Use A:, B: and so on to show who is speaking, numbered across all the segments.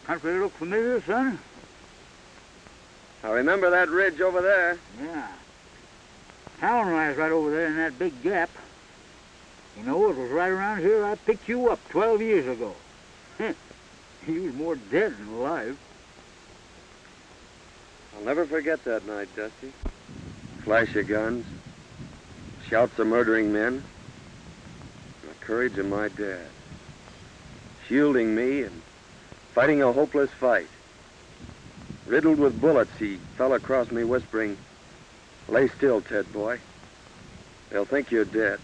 A: Country look familiar, son?
B: I remember that ridge over there.
A: Yeah. Town lies right over there in that big gap. You know, it was right around here I picked you up 12 years ago. You was more dead than alive.
B: I'll never forget that night, Dusty. Flash of guns, shouts of murdering men, and the courage of my dad. Shielding me and fighting a hopeless fight. Riddled with bullets, he fell across me whispering, "Lay still, Ted boy. They'll think you're dead."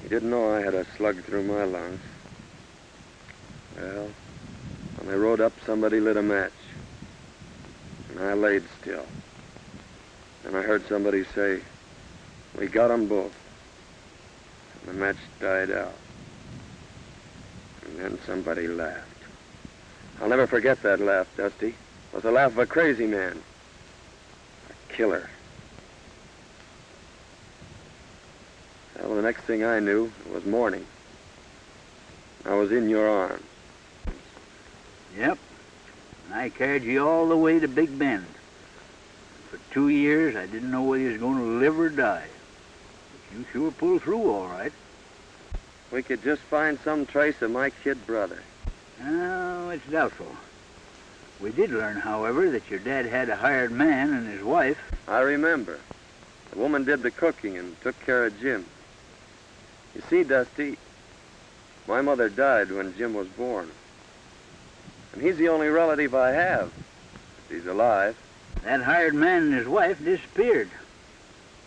B: He didn't know I had a slug through my lungs. Well, when they rode up, somebody lit a match. And I laid still. And I heard somebody say, "We got 'em both." And the match died out. And then somebody laughed. I'll never forget that laugh, Dusty. It was the laugh of a crazy man. A killer. Well, the next thing I knew, it was morning. I was in your arms.
A: Yep. And I carried you all the way to Big Bend. For 2 years, I didn't know whether you was going to live or die. But you sure pulled through all right.
B: We could just find some trace of my kid brother.
A: Oh, it's doubtful. We did learn, however, that your dad had a hired man and his wife.
B: I remember. The woman did the cooking and took care of Jim. You see, Dusty, my mother died when Jim was born. And he's the only relative I have, if he's alive.
A: That hired man and his wife disappeared.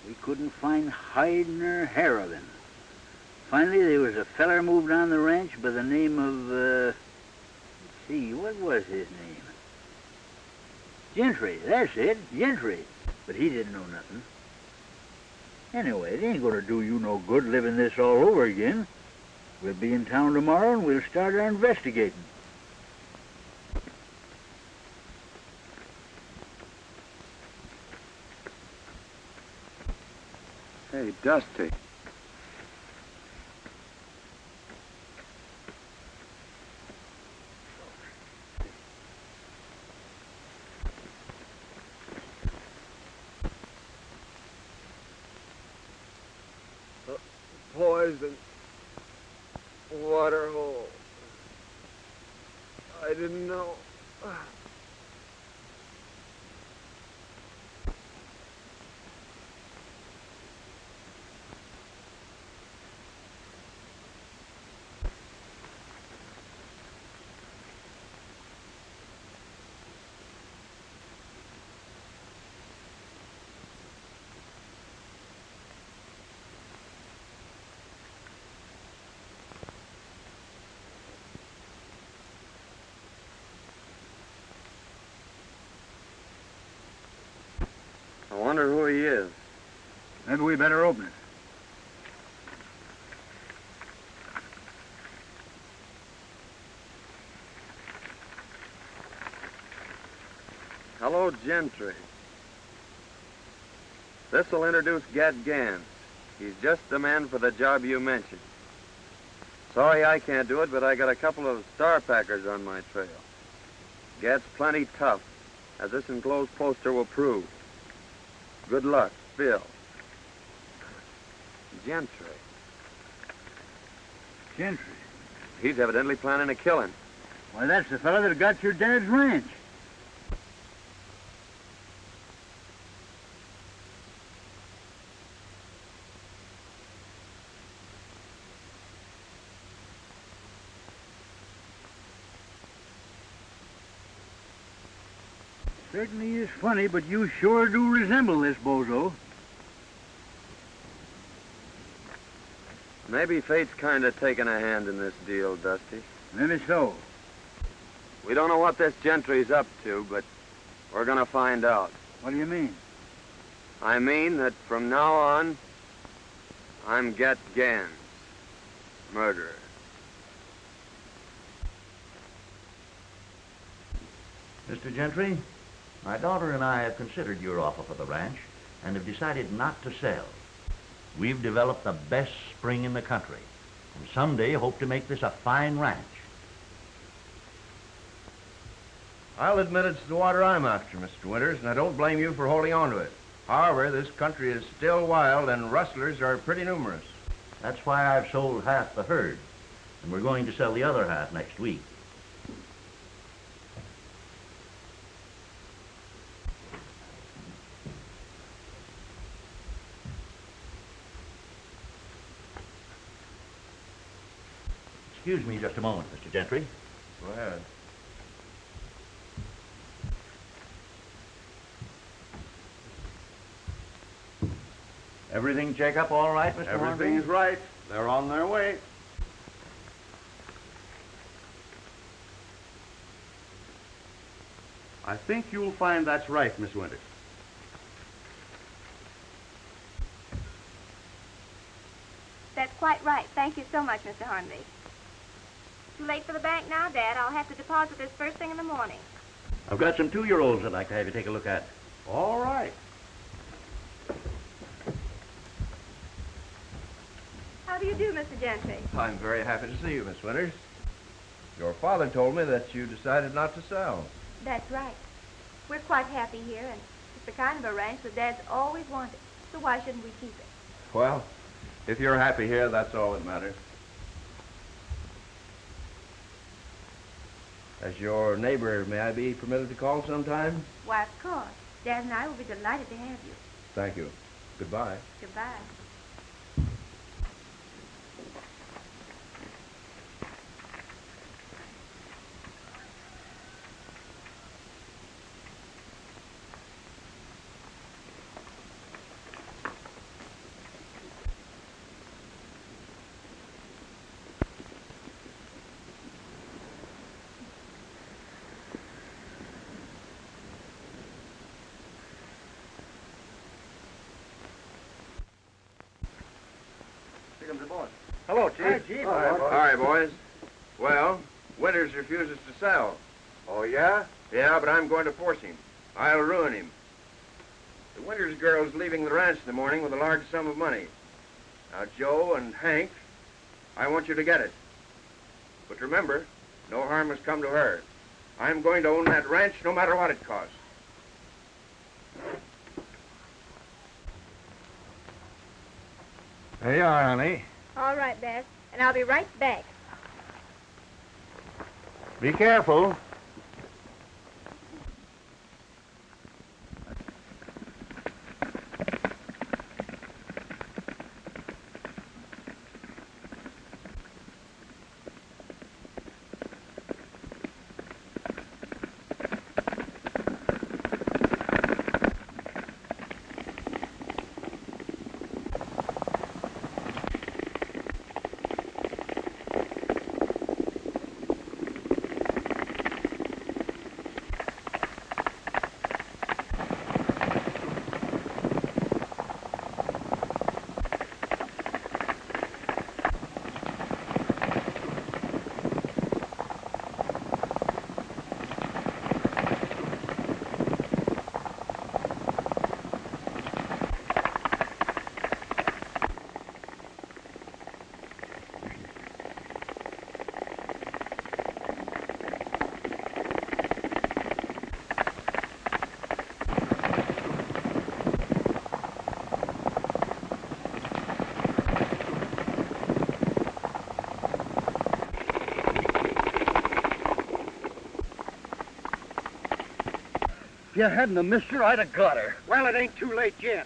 A: We couldn't find hide nor hair of him. Finally, there was a feller moved on the ranch by the name of, let's see, what was his name? Gentry, that's it, Gentry. But he didn't know nothing. Anyway, it ain't gonna do you no good living this all over again. We'll be in town tomorrow and we'll start our investigating.
B: Hey, Dusty.
C: Poison. Water hole. I didn't know.
B: I wonder who he is.
A: Maybe we better open it.
B: Hello, Gentry. This'll introduce Gad Gans. He's just the man for the job you mentioned. Sorry I can't do it, but I got a couple of star packers on my trail. Gets plenty tough, as this enclosed poster will prove. Good luck, Bill. Gentry.
A: Gentry.
B: He's evidently planning a killing.
A: Why, that's the fellow that got your dad's ranch. Certainly is funny, but you sure do resemble this bozo.
B: Maybe fate's kind of taking a hand in this deal, Dusty.
A: Maybe so.
B: We don't know what this Gentry's up to, but we're gonna find out.
A: What do you mean?
B: I mean that from now on, I'm Get Gans, murderer.
C: Mr. Gentry, my daughter and I have considered your offer for the ranch and have decided not to sell. We've developed the best spring in the country, and someday hope to make this a fine ranch.
D: I'll admit it's the water I'm after, Mr. Winters, and I don't blame you for holding on to it. However, this country is still wild, and rustlers are pretty numerous.
C: That's why I've sold half the herd, and we're going to sell the other half next week. Excuse me just a moment, Mr. Gentry.
D: Go ahead.
C: Everything check up all right, Mr.
D: Everything's
C: Hornby?
D: right. They're on their way.
E: I think you'll find that's right, Miss Winters.
F: That's quite right. Thank you so much, Mr. Hornby. Too late for the bank now, Dad. I'll have to deposit this first thing in the morning.
C: I've got some 2-year-olds I'd like to have you take a look at.
E: All right.
F: How do you do, Mr. Gentry?
D: I'm very happy to see you, Miss Winters. Your father told me that you decided not to sell.
F: That's right. We're quite happy here, and it's the kind of a ranch that Dad's always wanted. So why shouldn't we keep it?
D: Well, if you're happy here, that's all that matters. As your neighbor, may I be permitted to call sometime?
F: Why, of course. Dad and I will be delighted to have you.
D: Thank you. Goodbye.
F: Goodbye.
E: Hello, Chief.
D: All right, boys. Well, Winters refuses to sell.
E: Oh, yeah?
D: Yeah, but I'm going to force him. I'll ruin him. The Winters girl's leaving the ranch in the morning with a large sum of money. Now, Joe and Hank, I want you to get it. But remember, no harm has come to her. I'm going to own that ranch no matter what it costs.
E: There you are, honey.
F: All right, Bess. And I'll be right back.
E: Be careful. you hadn't have missed her, I'd have got her.
G: Well, it ain't too late yet.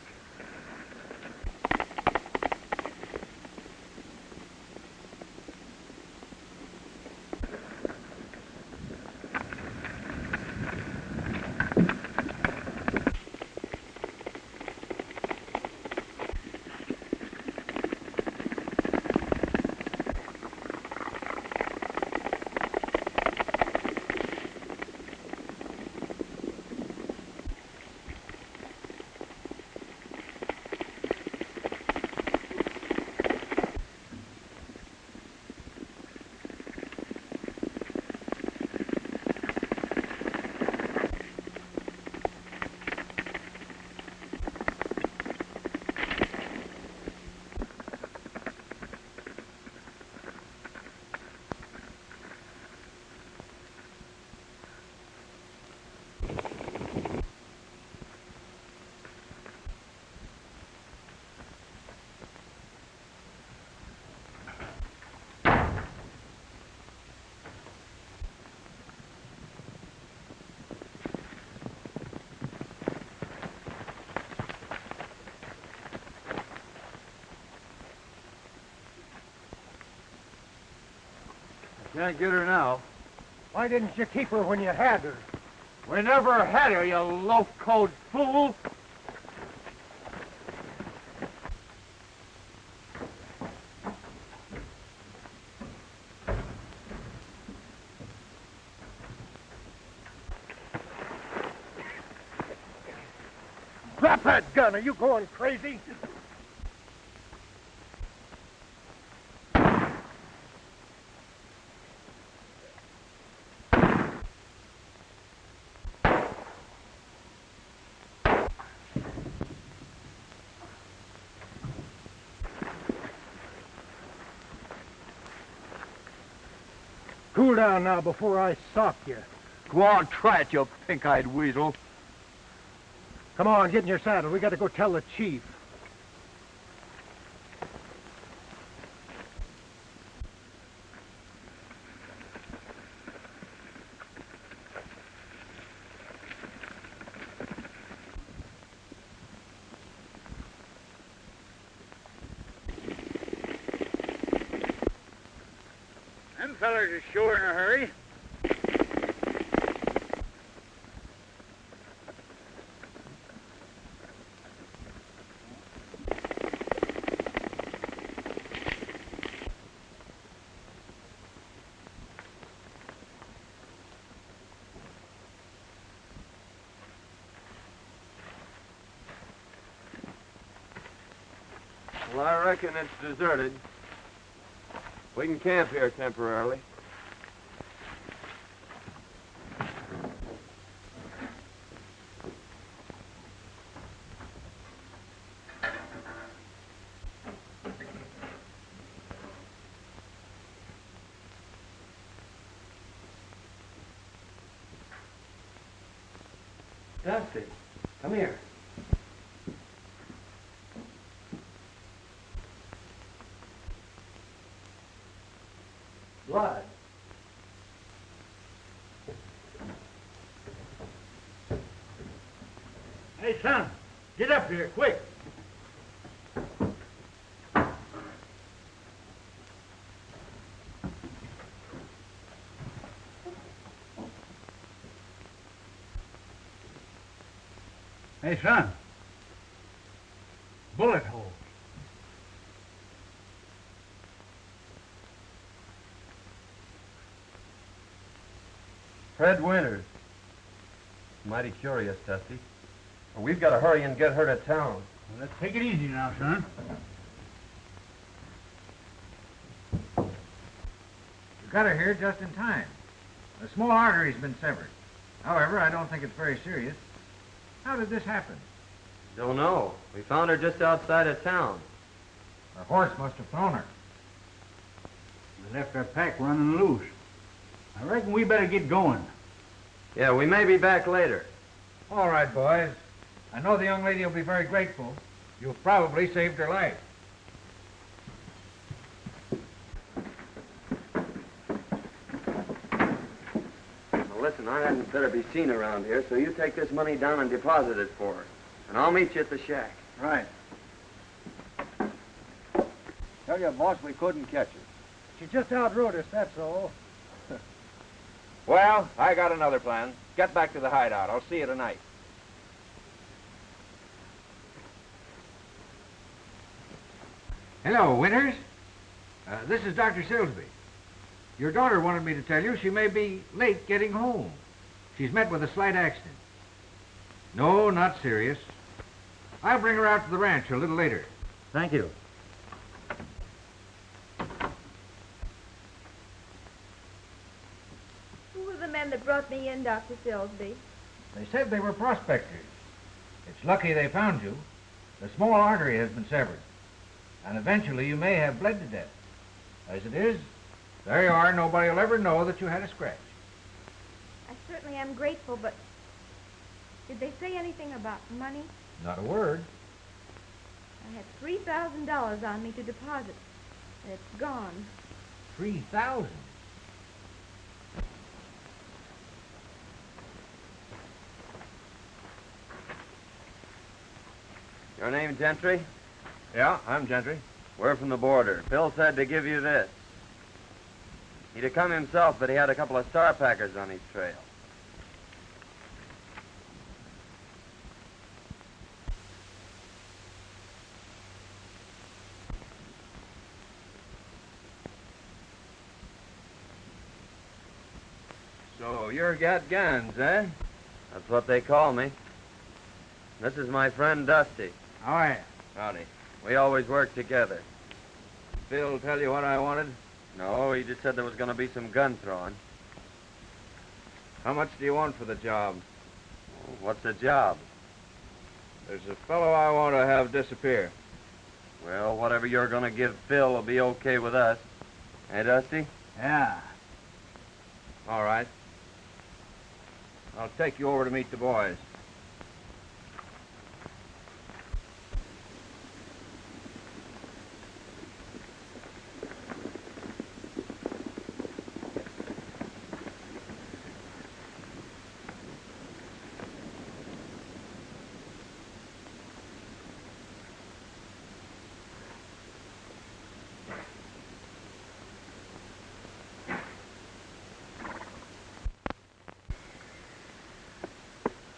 E: Can't get her now.
G: Why didn't you keep her when you had her?
E: We never had her, you loaf-coat fool.
G: Drop that gun. Are you going crazy? Cool down now before I sock you.
E: Go on, try it, you pink-eyed weasel.
G: Come on, get in your saddle. We got to go tell the chief.
A: Them fellers are sure in a hurry.
B: Well, I reckon it's deserted. We can camp here temporarily.
G: Dusty, come here. Blood.
E: Hey, son, get up here, quick. Hey, son. Bullet hole.
B: Fred Winters. Mighty curious, Dusty. Well, we've got to hurry and get her to town.
E: Well, let's take it easy now, son.
H: You got her here just in time. A small artery's been severed. However, I don't think it's very serious. How did this happen?
B: Don't know. We found her just outside of town.
H: Her horse must have thrown her.
E: We left our pack running loose. I reckon we better get going.
B: Yeah, we may be back later.
H: All right, boys. I know the young lady will be very grateful. You've probably saved her life.
B: The Well, listen, I hadn't better be seen around here, so you take this money down and deposit it for her. And I'll meet you at the shack.
H: Right. Tell you, boss, we couldn't catch her.
G: She just outrode us, that's all.
D: Well, I got another plan. Get back to the hideout. I'll see you tonight.
H: Hello, Winters. This is Dr. Silsby. Your daughter wanted me to tell you she may be late getting home. She's met with a slight accident. No, not serious. I'll bring her out to the ranch a little later.
G: Thank you.
F: Who were the men that brought me in, Dr. Silsby?
H: They said they were prospectors. It's lucky they found you. The small artery has been severed, and eventually you may have bled to death. As it is, there you are. Nobody will ever know that you had a scratch.
F: I certainly am grateful, but did they say anything about money?
H: Not a word.
F: I had $3,000 on me to deposit, and it's gone.
H: 3,000.
B: Your name, Gentry?
D: Yeah, I'm Gentry.
B: We're from the border. Bill said to give you this. He'd have come himself, but he had a couple of star packers on his trail.
D: So you're got guns, eh?
B: That's what they call me. This is my friend Dusty.
H: Oh, yeah.
D: Howdy.
B: We always work together.
D: Phil tell you what I wanted?
B: No, he just said there was going to be some gun throwing.
D: How much do you want for the job?
B: What's the job?
D: There's a fellow I want to have disappear.
B: Well, whatever you're going to give Phil will be okay with us. Hey, Dusty?
E: Yeah.
D: All right. I'll take you over to meet the boys.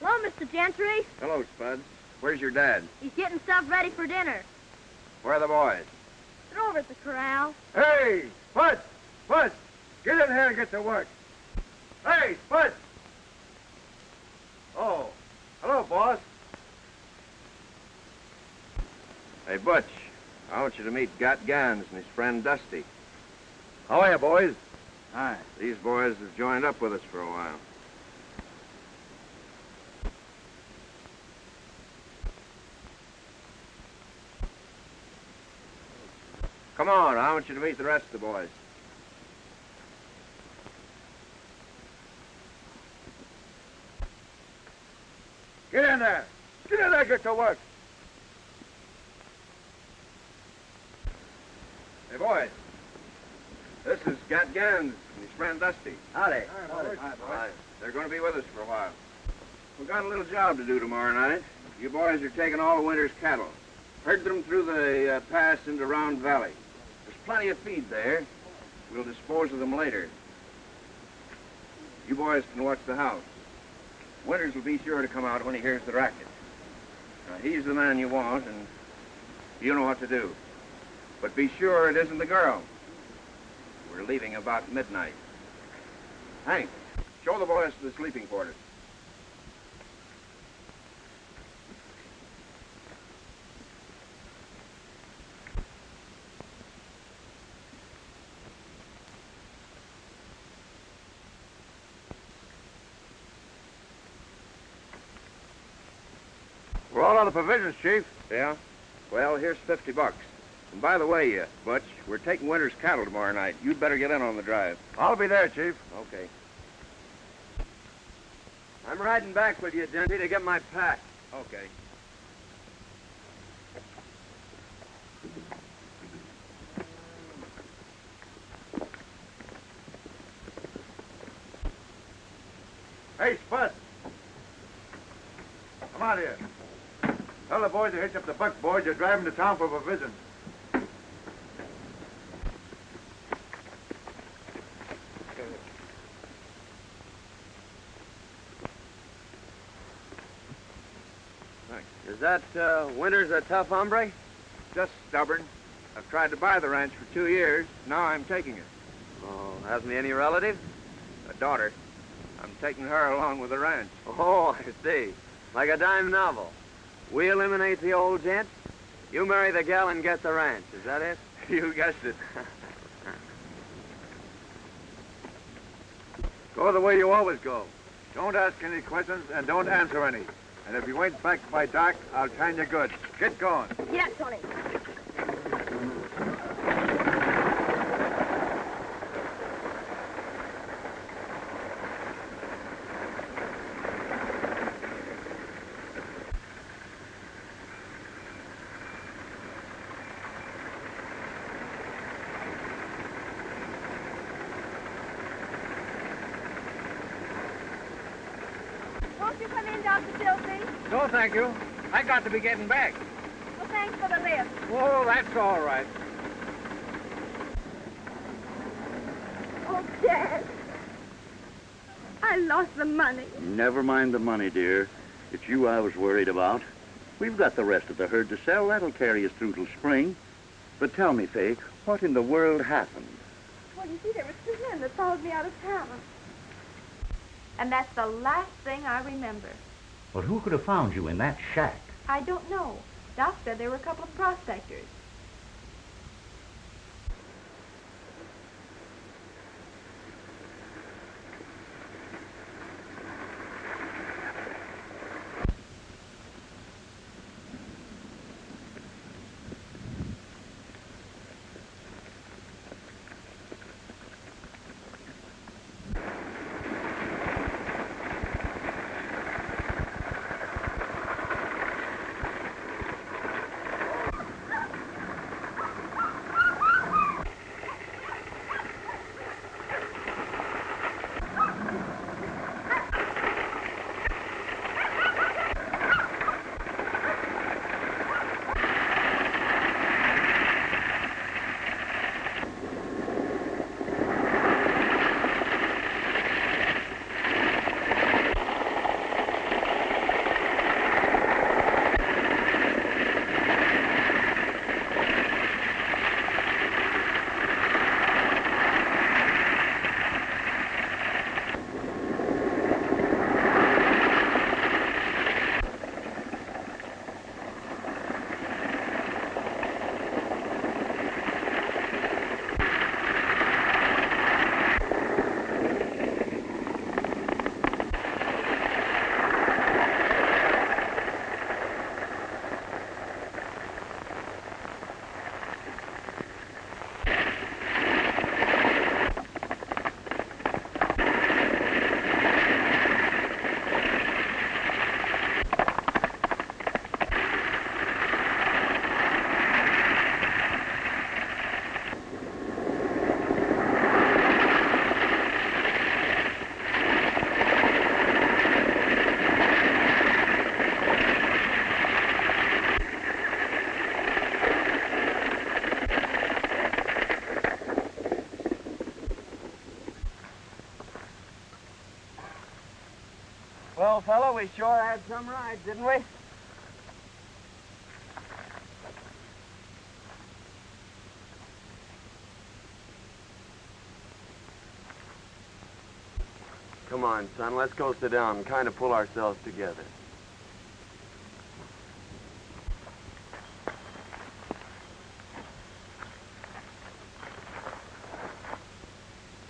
F: Hello, Mr. Gentry.
D: Hello, Spuds. Where's your dad?
F: He's getting stuff ready for dinner.
D: Where are the boys?
F: They're over at the corral.
D: Hey, Spuds! Spuds! Get in here and get to work. Hey, Spuds! Oh, hello, boss. Hey, Butch, I want you to meet Got Gans and his friend Dusty. How are you, boys?
E: Hi.
D: These boys have joined up with us for a while. Come on, I want you to meet the rest of the boys. Get in there! Get in there, get to work! Hey, boys. This is Gat Gans and his friend Dusty.
E: Howdy.
D: Hi. They're going to be with us for a while. We've got a little job to do tomorrow night. You boys are taking all of winter's cattle. Herd them through the pass into Round Valley. There's plenty of feed there. We'll dispose of them later. You boys can watch the house. Winters will be sure to come out when he hears the racket. Now, he's the man you want, and you know what to do. But be sure it isn't the girl. We're leaving about midnight. Hank, show the boys to the sleeping quarters.
H: We're all out of provisions, Chief.
D: Yeah? Well, here's $50. And by the way, Butch, we're taking Winter's cattle tomorrow night. You'd better get in on the drive.
H: I'll be there, Chief.
D: Okay.
B: I'm riding back with you, Gentry, to get my pack.
D: Okay. Hey, Spud. Come out here. Tell the boys to hitch up the buck boys. You're driving to town for a visit.
B: Is that Winters a tough hombre?
D: Just stubborn. I've tried to buy the ranch for 2 years. Now I'm taking it.
B: Oh, hasn't he any relatives?
D: A daughter. I'm taking her along with the ranch.
B: Oh, I see. Like a dime novel. We eliminate the old gent. You marry the gal and get the ranch. Is that it?
D: You guessed it. Go the way you always go. Don't ask any questions and don't answer any. And if you ain't back by dark, I'll tan you good. Get going.
F: Yeah, Tony. Won't you come in, Dr. Silsby?
H: No, thank you. I got to be getting back.
F: Well, thanks for the lift.
H: Oh, that's all right.
F: Oh, Dad. I lost the money.
C: Never mind the money, dear. It's you I was worried about. We've got the rest of the herd to sell. That'll carry us through till spring. But tell me, Fake, what in the world happened?
F: Well, you see, there were 2 men that followed me out of town. And that's the last thing I remember.
C: Well, who could have found you in that shack?
F: I don't know. Doc said there were a couple of prospectors.
B: Well, fella, we sure had some ride, didn't we? Come on, son, let's go sit down and kind of pull ourselves together.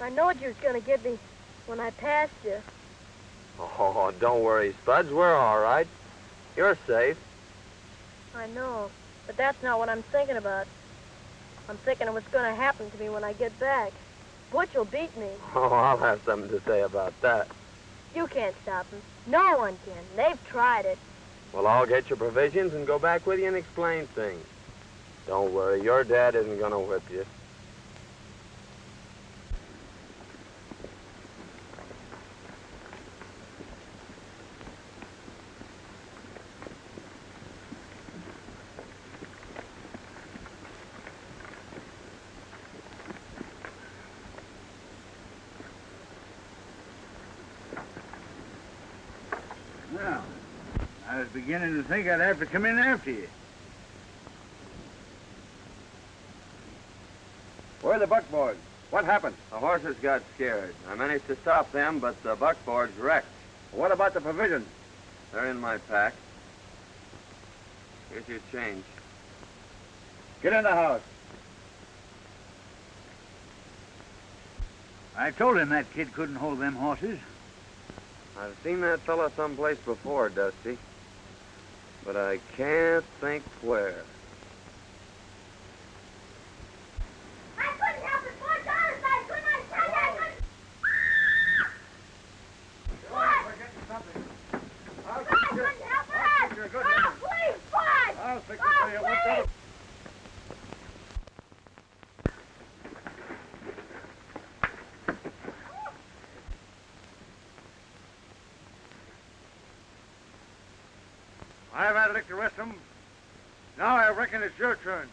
I: I knowed you was going to get me when I passed you.
B: Oh, don't worry, Spuds. We're all right. You're safe.
I: I know, but that's not what I'm thinking about. I'm thinking of what's going to happen to me when I get back. Butch will beat me.
B: Oh, I'll have something to say about that.
I: You can't stop him. No one can. They've tried it.
B: Well, I'll get your provisions and go back with you and explain things. Don't worry, your dad isn't going to whip you.
E: beginning to think I'd have to come in after you.
D: Where are the buckboards? What happened?
B: The horses got scared. I managed to stop them, but the buckboard's wrecked.
D: What about the provisions?
B: They're in my pack. Here's your change.
D: Get in the house.
A: I told him that kid couldn't hold them horses.
B: I've seen that fella someplace before, Dusty. But I can't think where.
F: I couldn't help it, $4. I couldn't. I tell you, I couldn't. What?
G: We're getting something.
F: I couldn't help it.
G: you're a good
F: Oh, please, Bud.
G: I'll fix it
F: Oh,
G: for you.
F: please.
G: I've had a lick to rest them. Now I reckon it's your turn.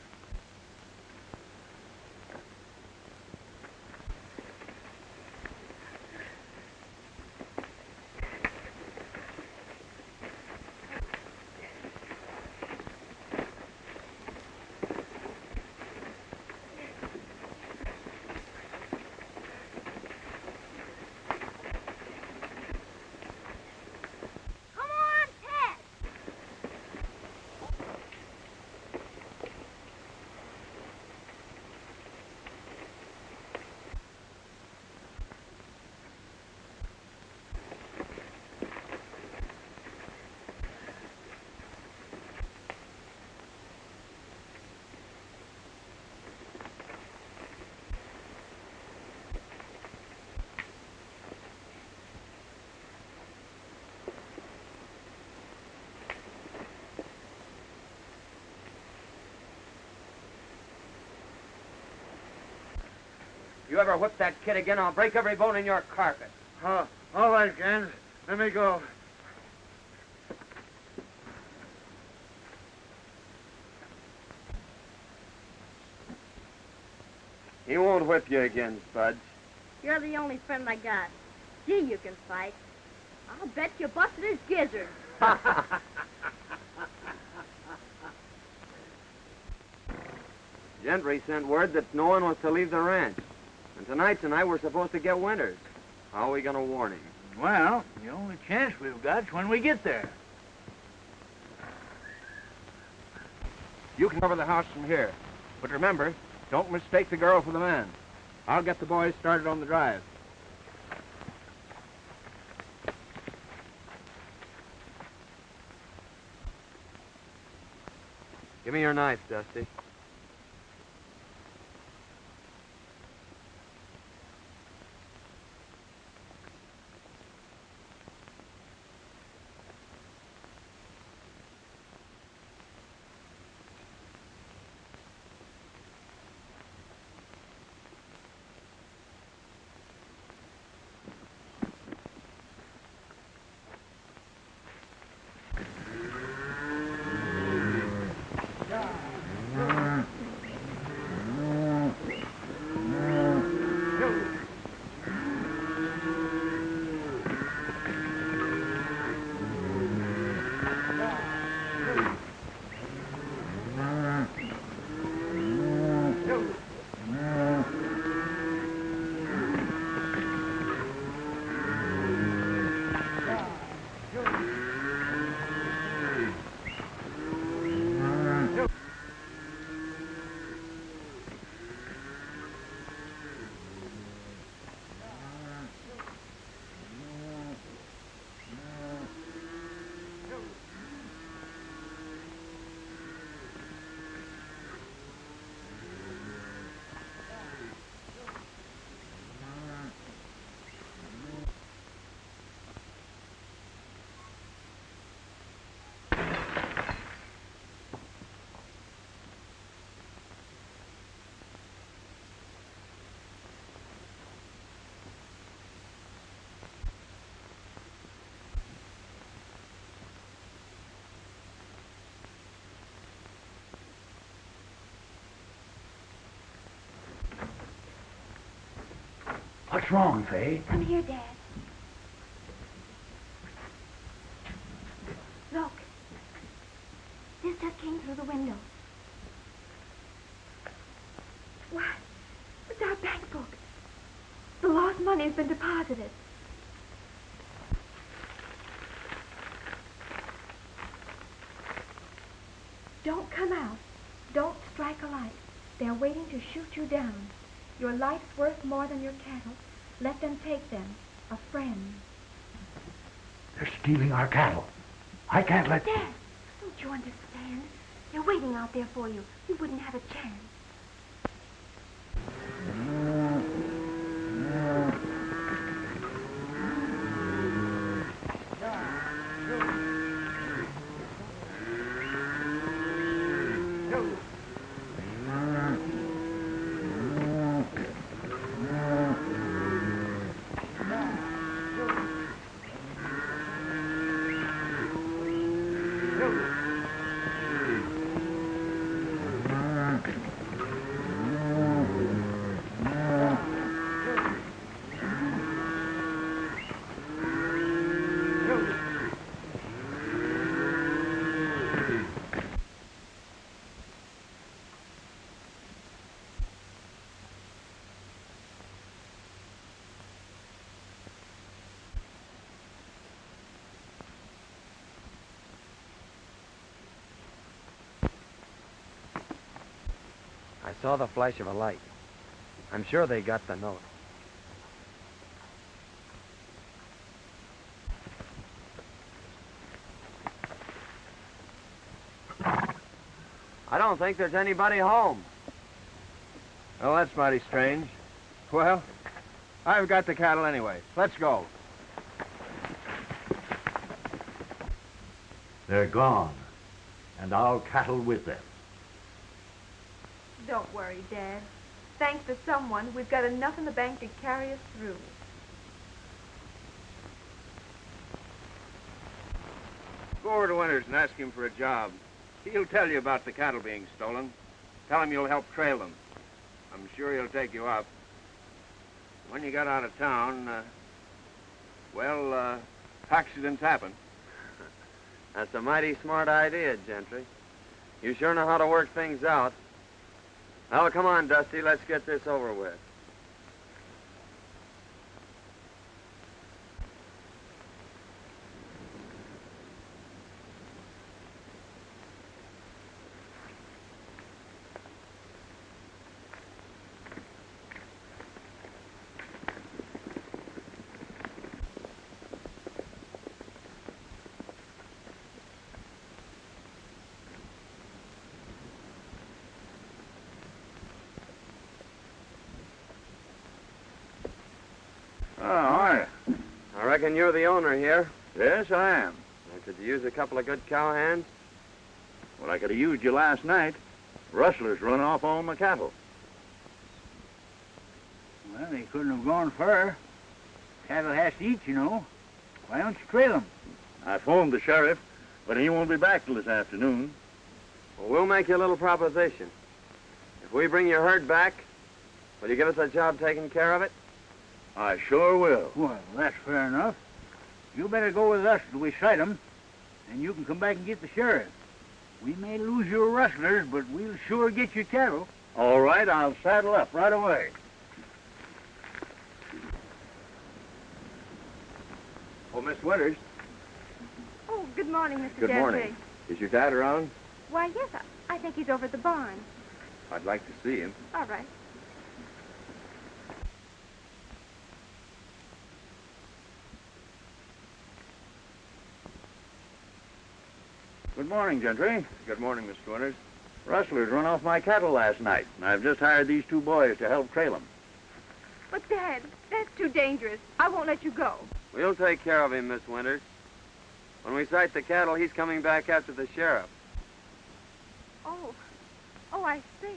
F: Come on, Ted.
D: You ever whip that kid again, I'll break every bone in your carcass.
G: All right, Gans. Let me go.
B: He won't whip you again, Spudge.
I: You're the only friend I got. Gee, you can fight. I'll bet you busted his gizzard.
B: Gentry sent word that no one was to leave the ranch. And tonight we're supposed to get Winters. How are we going to warn him?
A: Well, the only chance we've got's when we get there.
H: You can cover the house from here. But remember, don't mistake the girl for the man. I'll get the boys started on the drive.
B: Give me your knife, Dusty.
A: What's wrong, Faye?
F: Come here, Dad. Look, through the window. What? It's our bank book. The lost money has been deposited. Don't come out. Don't strike a light. They're waiting to shoot you down. Your life's worth more than your cattle. Let them take them. A friend.
G: They're stealing our cattle. I can't let...
F: Dad, don't you understand? They're waiting out there for you. You wouldn't have a chance.
B: I saw the flash of a light. I'm sure they got the note. I don't think there's anybody home.
D: Oh, that's mighty strange. Well, I've got the cattle anyway. Let's go.
C: They're gone, and our cattle with them.
F: Don't worry, Dad. Thanks to someone, we've got enough in the bank to carry us through.
D: Go over to Winters and ask him for a job. He'll tell you about the cattle being stolen. Tell him you'll help trail them. I'm sure he'll take you up. When you got out of town, accidents happen.
B: That's a mighty smart idea, Gentry. You sure know how to work things out. Well, come on, Dusty. Let's get this over with. I reckon you're the owner here.
A: Yes, I am.
B: Could you use a couple of good cowhands?
A: Well, I could have used you last night. Rustlers run off all my cattle. Well, they couldn't have gone far. Cattle has to eat, you know. Why don't you trail them? I phoned the sheriff, but he won't be back till this afternoon.
B: Well, we'll make you a little proposition. If we bring your herd back, will you give us a job taking care of it?
A: I sure will. Well, that's fair enough. You better go with us till we sight 'em, and you can come back and get the sheriff. We may lose your rustlers, but we'll sure get your cattle. All right, I'll saddle up right away.
D: Oh, Miss Winters.
F: Oh, good morning, Mr.
D: Good
F: Gentry.
D: morning. Is your dad around?
F: Why, yes, I think he's over at the barn.
D: I'd like to see him.
F: All right.
A: Good morning, Gentry.
D: Good morning, Mr. Winters.
A: Rustlers run off my cattle last night, and I've just hired these two boys to help trail them.
F: But, Dad, that's too dangerous. I won't let you go.
B: We'll take care of him, Miss Winters. When we sight the cattle, he's coming back after the sheriff.
F: Oh, I see.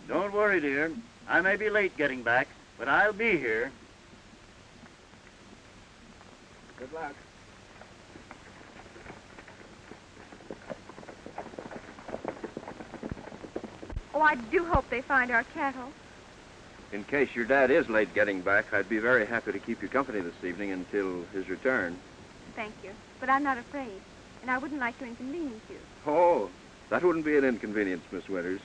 A: Don't worry, dear. I may be late getting back, but I'll be here.
D: Good luck.
F: Oh, I do hope they find our cattle.
D: In case your dad is late getting back, I'd be very happy to keep you company this evening until his return.
F: Thank you. But I'm not afraid, and I wouldn't like to inconvenience you.
D: Oh, that wouldn't be an inconvenience, Miss Winters.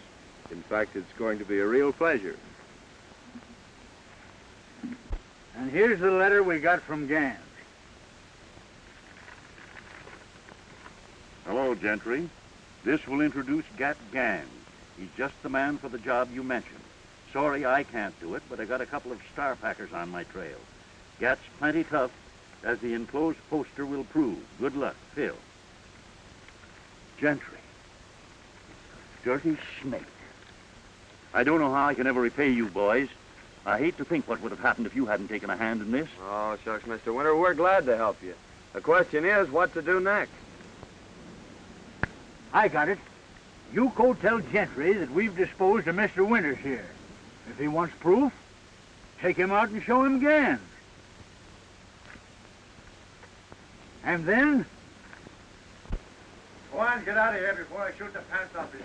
D: In fact, it's going to be a real pleasure.
A: And here's the letter we got from Gans.
J: Hello, Gentry. This will introduce Gat Gans. He's just the man for the job you mentioned. Sorry I can't do it, but I got a couple of star packers on my trail. Gat's plenty tough, as the enclosed poster will prove. Good luck, Phil. Gentry. Dirty snake. I don't know how I can ever repay you, boys. I hate to think what would have happened if you hadn't taken a hand in this.
B: Oh, shucks, Mr. Winter, we're glad to help you. The question is, what to do next?
A: I got it. You go tell Gentry that we've disposed of Mr. Winters here. If he wants proof, take him out and show him Gans. And then...
G: Go on, get out of here before I shoot the pants off you.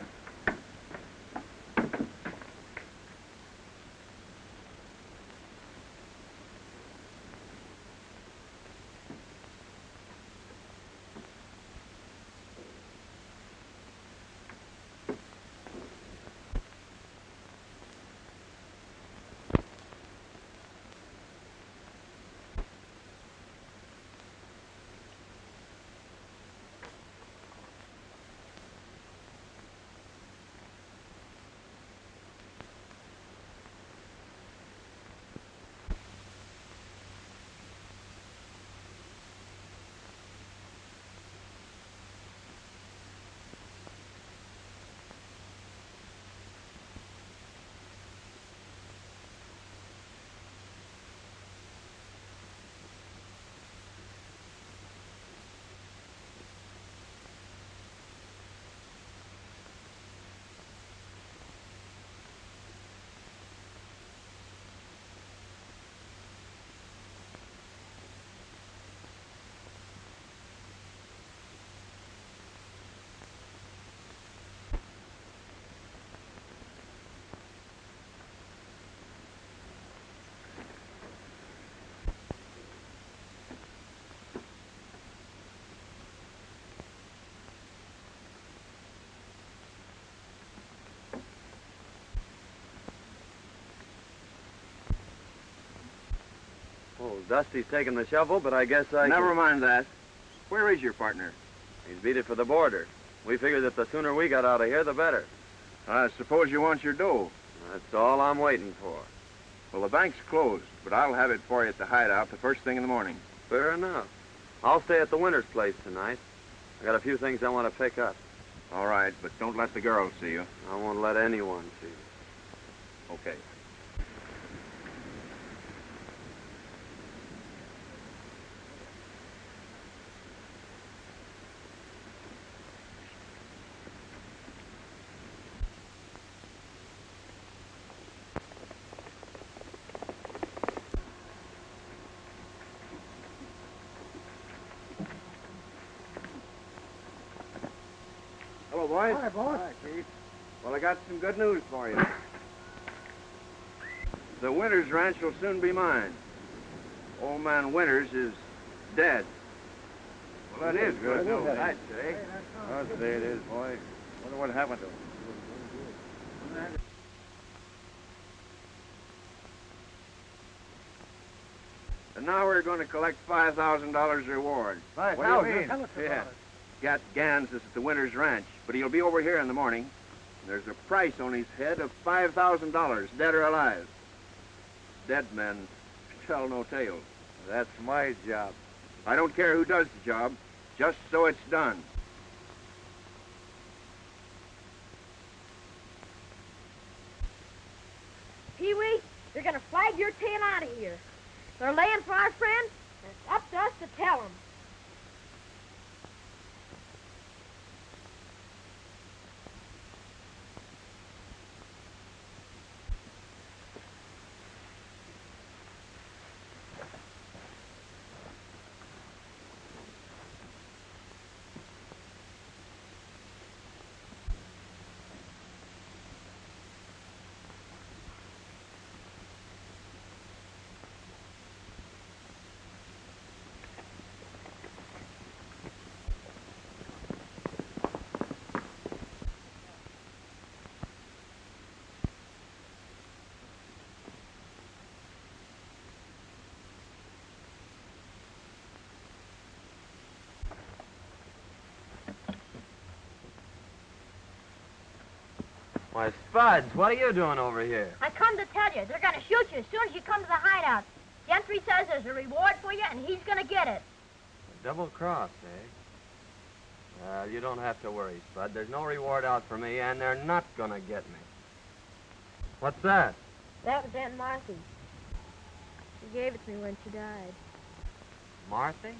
B: Oh, Dusty's taking the shovel, but I guess I
D: Never
B: can...
D: mind that. Where is your partner?
B: He's beat it for the border. We figured that the sooner we got out of here, the better.
D: I suppose you want your dough.
B: That's all I'm waiting for.
D: Well, the bank's closed, but I'll have it for you at the hideout the first thing in the morning.
B: Fair enough. I'll stay at the Winters place tonight. I got a few things I want to pick up.
D: All right, but don't let the girls see you.
B: I won't let anyone see you.
D: Okay. Hello, boys.
G: Hi, boss.
D: Hi, Chief. Well, I got some good news for you. The Winters ranch will soon be mine. Old man Winters is dead.
E: Well, that is good news,
D: I'd
E: I'd
D: say.
E: I'll say it is, boy. Wonder what happened to him.
D: And now we're going to collect $5,000 reward.
E: What do you mean?
G: Tell us about
D: Yeah.
G: it.
D: Gat Gans is at the Winters Ranch, but he'll be over here in the morning. There's a price on his head of $5,000, dead or alive. Dead men tell no tales.
E: That's my job.
D: I don't care who does the job, just so it's done.
I: Pee-wee, you're gonna flag your tail out of here. They're laying for our friend, and it's up to us to tell them.
K: Why, Spuds, what are you doing over here?
I: I come to tell you, they're going to shoot you as soon as you come to the hideout. Gentry says there's a reward for you, and he's going to get it.
K: A double cross, eh? Well, you don't have to worry, Spud. There's no reward out for me, and they're not going to get me. What's that?
I: That was Aunt Marthy. She gave it to me when she died.
K: Marthy?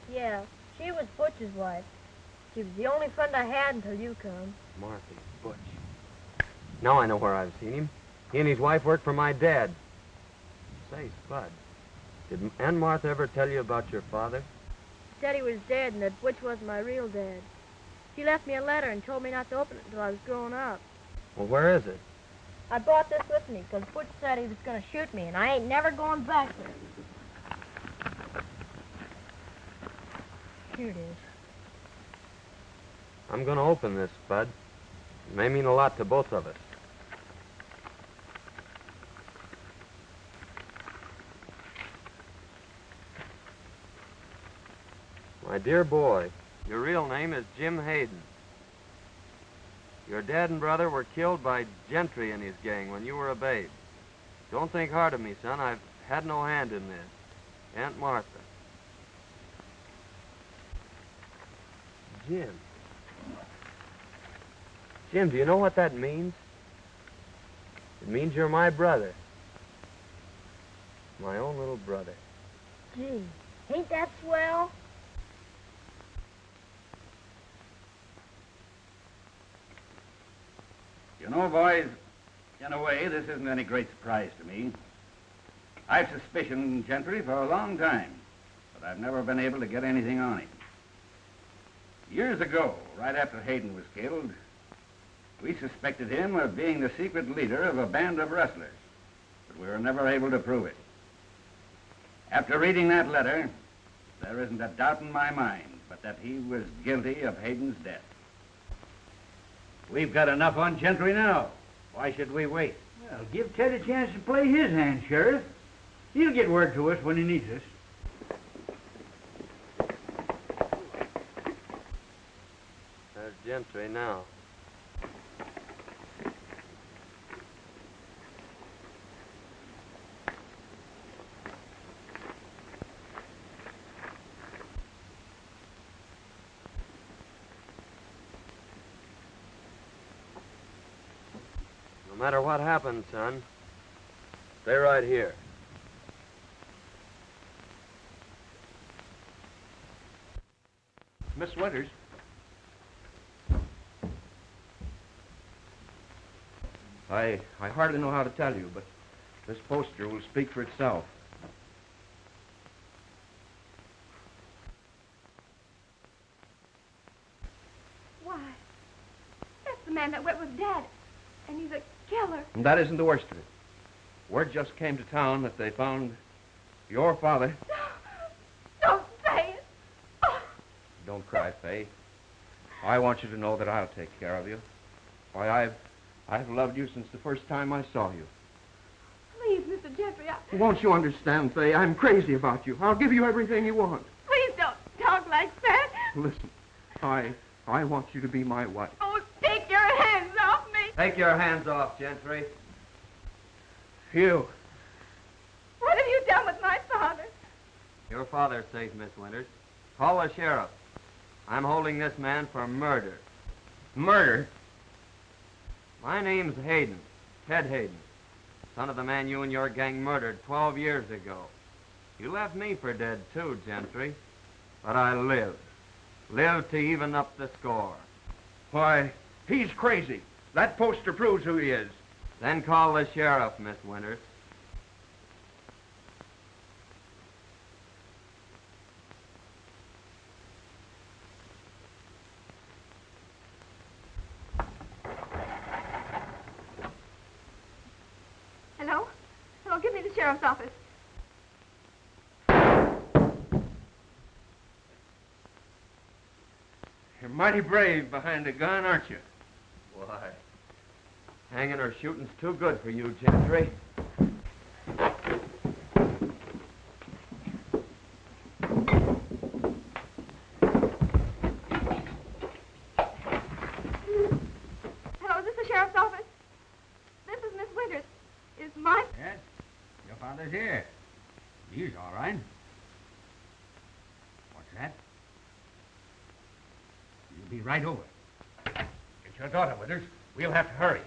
I: Yeah, she was Butch's wife. She was the only friend I had until you come.
K: Marthy, Butch. Now I know where I've seen him. He and his wife worked for my dad. Say, Spud, did Aunt Martha ever tell you about your father?
I: She said he was dead and that Butch wasn't my real dad. She left me a letter and told me not to open it until I was grown up.
K: Well, where is it?
I: I brought this with me because Butch said he was going to shoot me, and I ain't never going back there. Here it is.
K: I'm going to open this, Spud. It may mean a lot to both of us. My dear boy, your real name is Jim Hayden. Your dad and brother were killed by Gentry and his gang when you were a babe. Don't think hard of me, son. I've had no hand in this. Aunt Martha. Jim. Jim, do you know what that means? It means you're my brother. My own little brother.
I: Gee, ain't that swell?
J: You know, boys, in a way, this isn't any great surprise to me. I've suspicioned Gentry for a long time, but I've never been able to get anything on him. Years ago, right after Hayden was killed, we suspected him of being the secret leader of a band of rustlers, but we were never able to prove it. After reading that letter, there isn't a doubt in my mind but that he was guilty of Hayden's death. We've got enough on Gentry now. Why should we wait?
E: Well, give Ted a chance to play his hand, Sheriff. He'll get word to us when he needs us.
K: There's Gentry now. No matter what happens, son, stay right here.
D: Miss Winters. I hardly know how to tell you, but this poster will speak for itself.
F: Why? That's the man that went with Dad, and he's a killer.
D: And that isn't the worst of it. Word just came to town that they found your father.
F: Don't say it. Oh.
D: Don't cry, Fay. I want you to know that I'll take care of you. Why, I've loved you since the first time I saw you.
F: Please, Mr. Gentry,
D: Won't you understand, Fay? I'm crazy about you. I'll give you everything you want.
F: please don't talk like that.
D: Listen, I want you to be my wife.
F: Oh, take your hands off me.
K: Take your hands off, Gentry.
D: You.
F: What have you done with my father?
K: Your father's safe, Miss Winters. Call the sheriff. I'm holding this man for murder.
D: Murder?
K: My name's Hayden, Ted Hayden, son of the man you and your gang murdered 12 years ago. You left me for dead, too, Gentry. But I lived. Lived to even up the score.
D: Why, he's crazy. That poster proves who he is.
K: Then call the sheriff, Miss Winters.
F: Hello? Hello, give me the sheriff's office.
D: You're mighty brave behind a gun, aren't you?
K: Why, hanging or shooting's too good for you, Gentry.
F: Hello, is this the sheriff's
H: Be right over. Get your daughter, Withers. We'll have to hurry.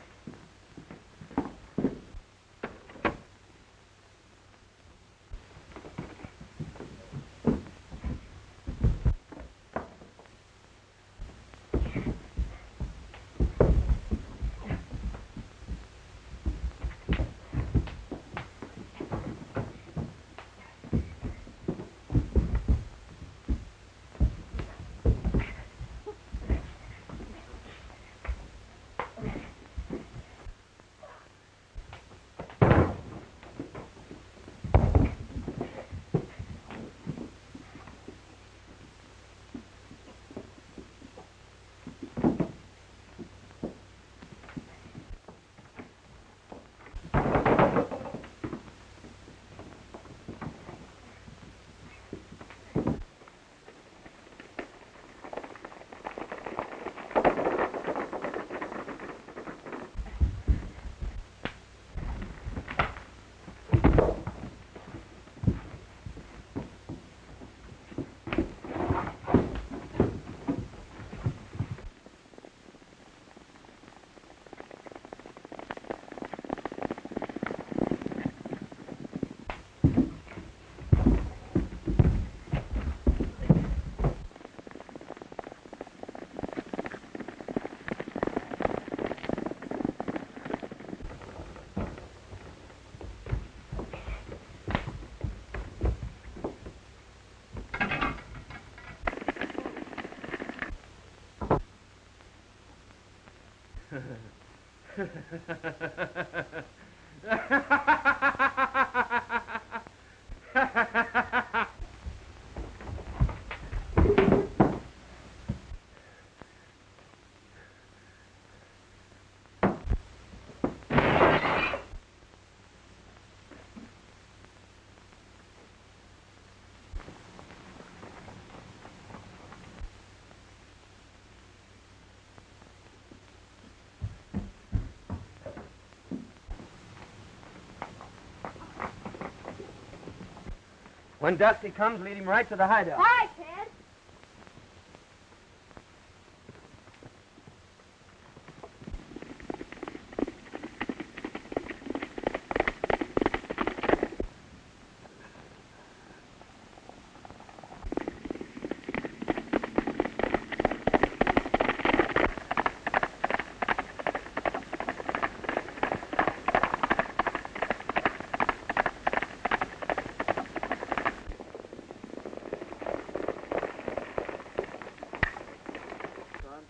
K: When Dusty comes, lead him right to the hideout.
I: All right, Ted.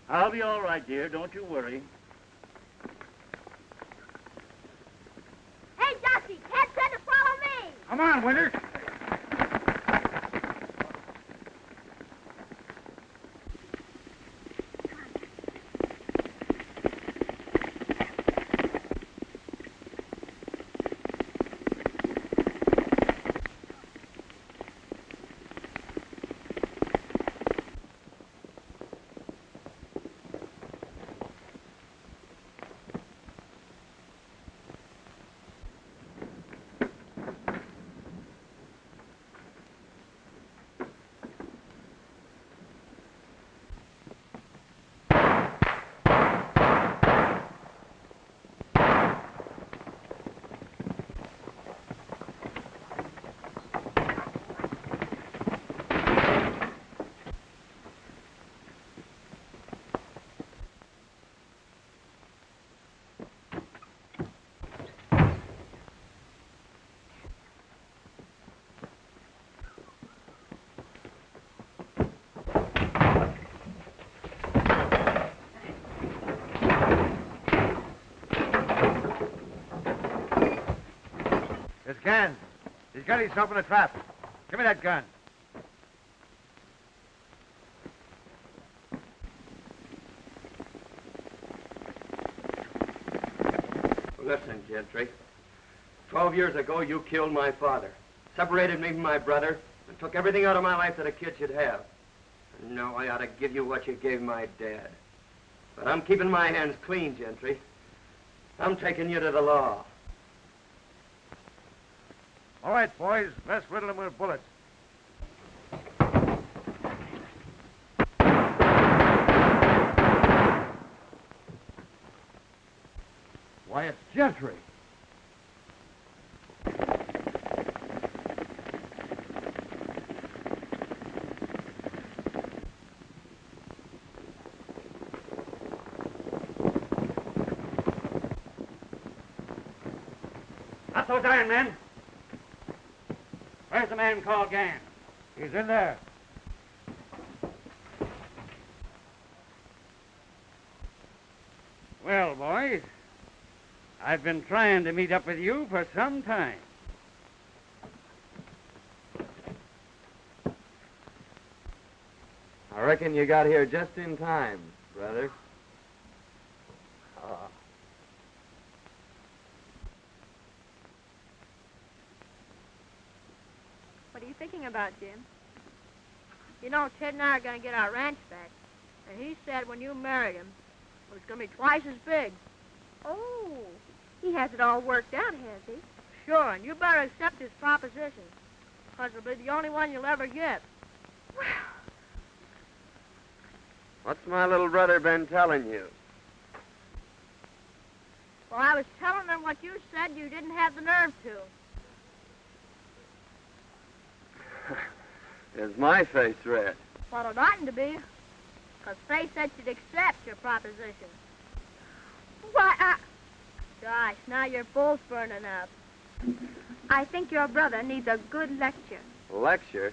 J: I'll be all right, dear. Don't you worry.
I: Hey, Dusty, Ted said to follow me.
E: Come on, Winters.
H: It's Gans. He's got himself in a trap. Give me that gun.
K: Listen, Gentry. 12 years ago, you killed my father, separated me from my brother, and took everything out of my life that a kid should have. And now I ought to give you what you gave my dad. But I'm keeping my hands clean, Gentry. I'm taking you to the law.
H: All right, boys, let's riddle him with bullets.
C: Why, it's
E: Gentry.
G: Not those iron men. Where's the man called Gans?
E: He's in there.
G: Well, boys, I've been trying to meet up with you for some time.
K: I reckon you got here just in time, brother.
I: What are you thinking about, Jim? You know, Ted and I are going to get our ranch back. And he said when you married him, it was going to be twice as big.
F: Oh, he has it all worked out, has he?
I: Sure, and you better accept his proposition. Because it'll be the only one you'll ever get.
K: What's my little brother been telling you?
I: Well, I was telling him what you said you didn't have the nerve to.
K: Is my face red?
I: Well, it oughtn't to be. Because Faye said she'd accept your proposition.
F: Why,
I: Gosh, now you're both burning up.
F: I think your brother needs a good lecture.
K: Lecture?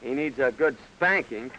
K: He needs a good spanking.